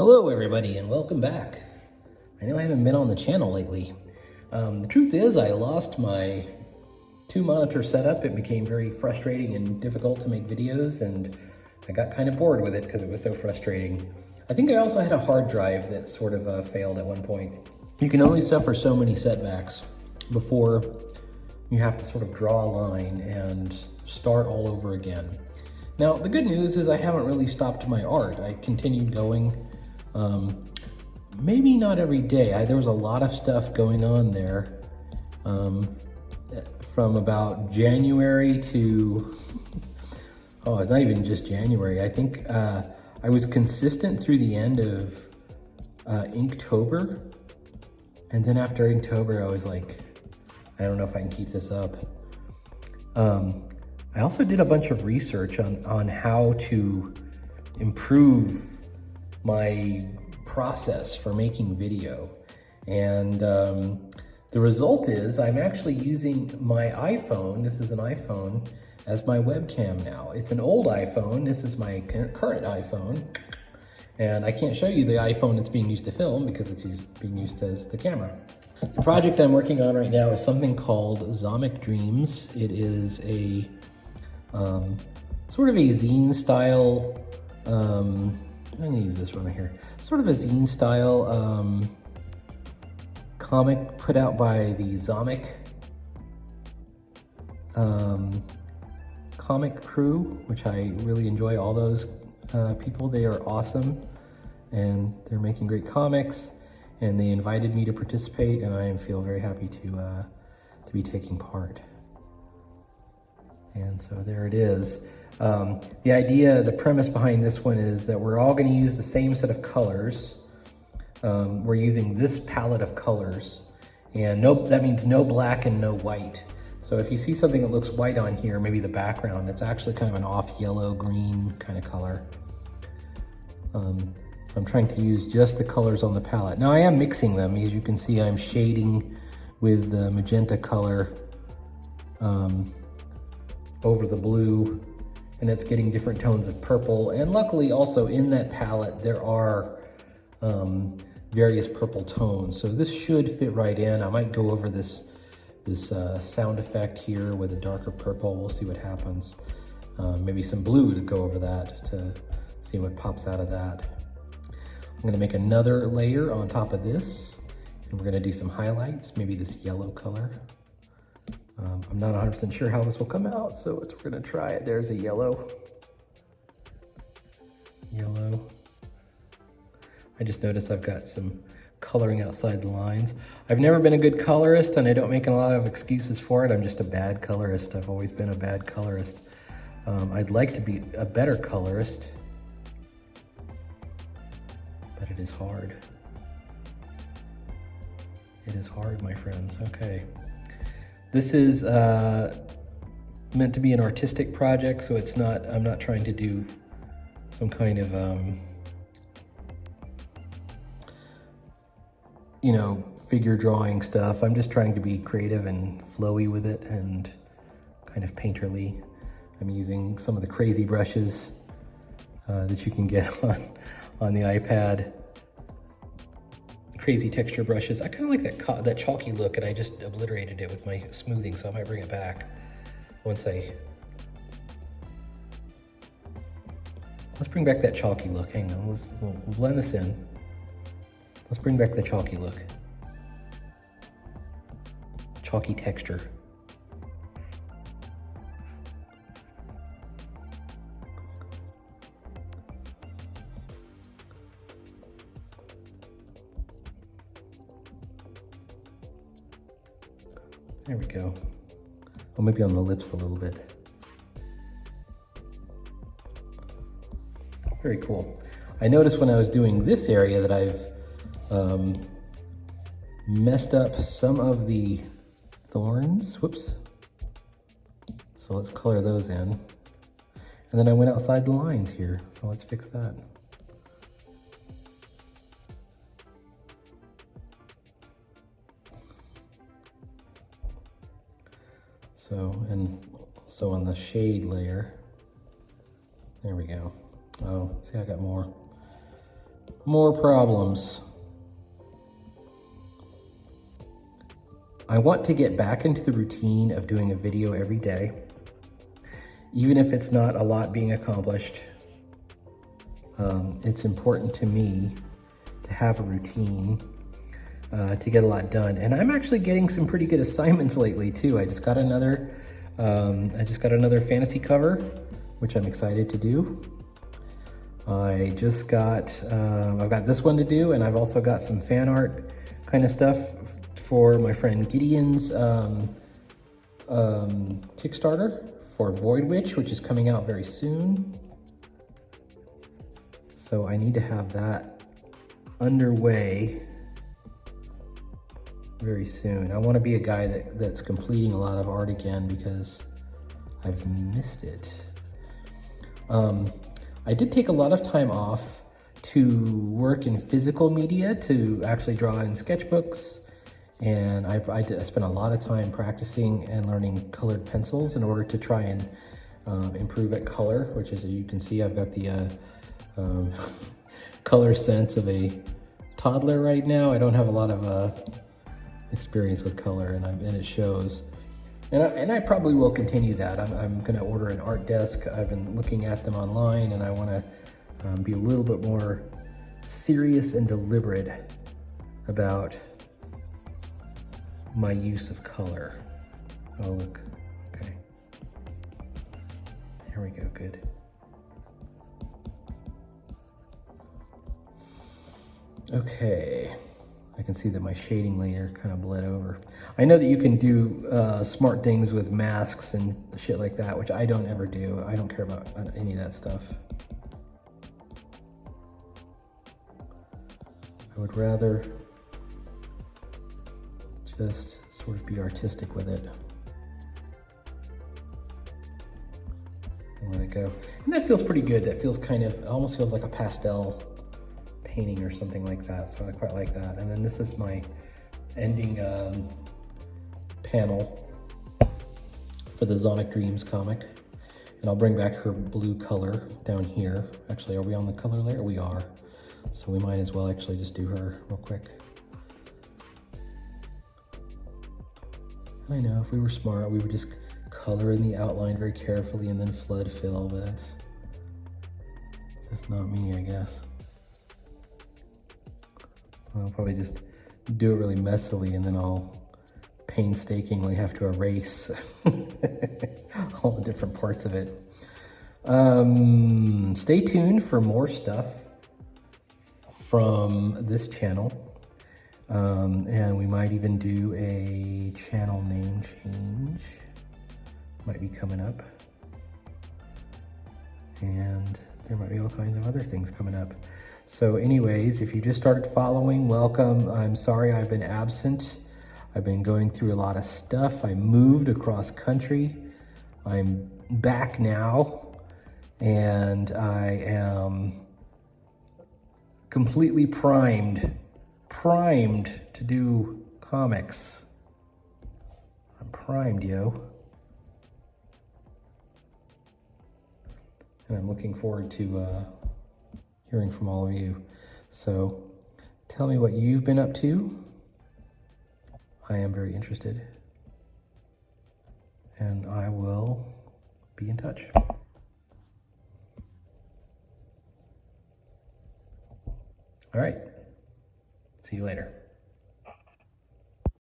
Hello everybody and welcome back. I know I haven't been on the channel lately. The truth is I lost my 2-monitor setup. It became very frustrating and difficult to make videos, and I got kind of bored with it because it was so frustrating. I think I also had a hard drive that sort of failed at one point. You can only suffer so many setbacks before you have to sort of draw a line and start all over again. Now, the good news is I haven't really stopped my art. I continued going. Maybe not every day. There was a lot of stuff going on there from about January to, oh, it's not even just January. I think I was consistent through the end of Inktober. And then after Inktober, I was like, I don't know if I can keep this up. I also did a bunch of research on how to improve my process for making video. And the result is I'm actually using my iPhone, this is an iPhone, as my webcam now. It's an old iPhone, this is my current iPhone. And I can't show you the iPhone that's being used to film because it's being used as the camera. The project I'm working on right now is something called Xomik Dreamz. It is a sort of a zine style, I'm gonna use this one right here. Sort of a zine style comic put out by the Xomik comic crew, which I really enjoy all those people. They are awesome and they're making great comics, and they invited me to participate, and I feel very happy to be taking part. And so there it is. The idea, the premise behind this one is that we're all going to use the same set of colors. We're using this palette of colors, and that means no black and no white. So if you see something that looks white on here, maybe the background, it's actually kind of an off yellow, green kind of color. So I'm trying to use just the colors on the palette. Now I am mixing them. As you can see, I'm shading with the magenta color over the blue, and it's getting different tones of purple. And luckily also in that palette, there are various purple tones. So this should fit right in. I might go over this sound effect here with a darker purple. We'll see what happens. Maybe some blue to go over that to see what pops out of that. I'm gonna make another layer on top of this, and we're gonna do some highlights, maybe this yellow color. I'm not 100% sure how this will come out, so we're gonna try it. There's a yellow. Yellow. I just noticed I've got some coloring outside the lines. I've never been a good colorist, and I don't make a lot of excuses for it. I'm just a bad colorist. I've always been a bad colorist. I'd like to be a better colorist, but it is hard. It is hard, my friends. Okay. This is meant to be an artistic project, so it's not, I'm not trying to do some kind of, you know, figure drawing stuff. I'm just trying to be creative and flowy with it and kind of painterly. I'm using some of the crazy brushes that you can get on the iPad. Crazy texture brushes. I kind of like that chalky look, and I just obliterated it with my smoothing, so I might bring it back once let's bring back that chalky look. Hang on, we'll blend this in. Let's bring back the chalky look. Chalky texture. There we go. Well, maybe on the lips a little bit. Very cool. I noticed when I was doing this area that I've messed up some of the thorns. Whoops. So let's color those in. And then I went outside the lines here. So let's fix that. So, and also on the shade layer, there we go. Oh, see, I got more. More problems. I want to get back into the routine of doing a video every day, even if it's not a lot being accomplished. It's important to me to have a routine to get a lot done. And I'm actually getting some pretty good assignments lately too. I just got another fantasy cover, which I'm excited to do. I've got this one to do, and I've also got some fan art kind of stuff for my friend Gideon's Kickstarter for Void Witch, which is coming out very soon. So I need to have that underway very soon. I want to be a guy that's completing a lot of art again because I've missed it. I did take a lot of time off to work in physical media, to actually draw in sketchbooks, and I spent a lot of time practicing and learning colored pencils in order to try and improve at color, which is, you can see I've got the color sense of a toddler right now. I don't have a lot of experience with color, and it shows. And I probably will continue that. I'm going to order an art desk. I've been looking at them online, and I want to be a little bit more serious and deliberate about my use of color. Oh, look. Okay. Here we go. Good. Okay. I can see that my shading layer kind of bled over. I know that you can do smart things with masks and shit like that, which I don't ever do. I don't care about any of that stuff. I would rather just sort of be artistic with it and let it go. And that feels pretty good. That feels kind of, almost feels like a pastel painting or something like that, so I quite like that. And then this is my ending panel for the Xomik Dreamz comic, and I'll bring back her blue color down here. Actually, are we on the color layer? We are, so we might as well actually just do her real quick. I know, if we were smart, we would just color in the outline very carefully and then flood fill, but that's just not me, I guess. I'll probably just do it really messily, and then I'll painstakingly have to erase all the different parts of it. Stay tuned for more stuff from this channel. And we might even do a channel name change. Might be coming up. And there might be all kinds of other things coming up. So anyways, if you just started following, welcome. I'm sorry I've been absent. I've been going through a lot of stuff. I moved across country. I'm back now, and I am completely primed to do comics. I'm primed, yo. And I'm looking forward to hearing from all of you. So tell me what you've been up to. I am very interested. And I will be in touch. All right. See you later.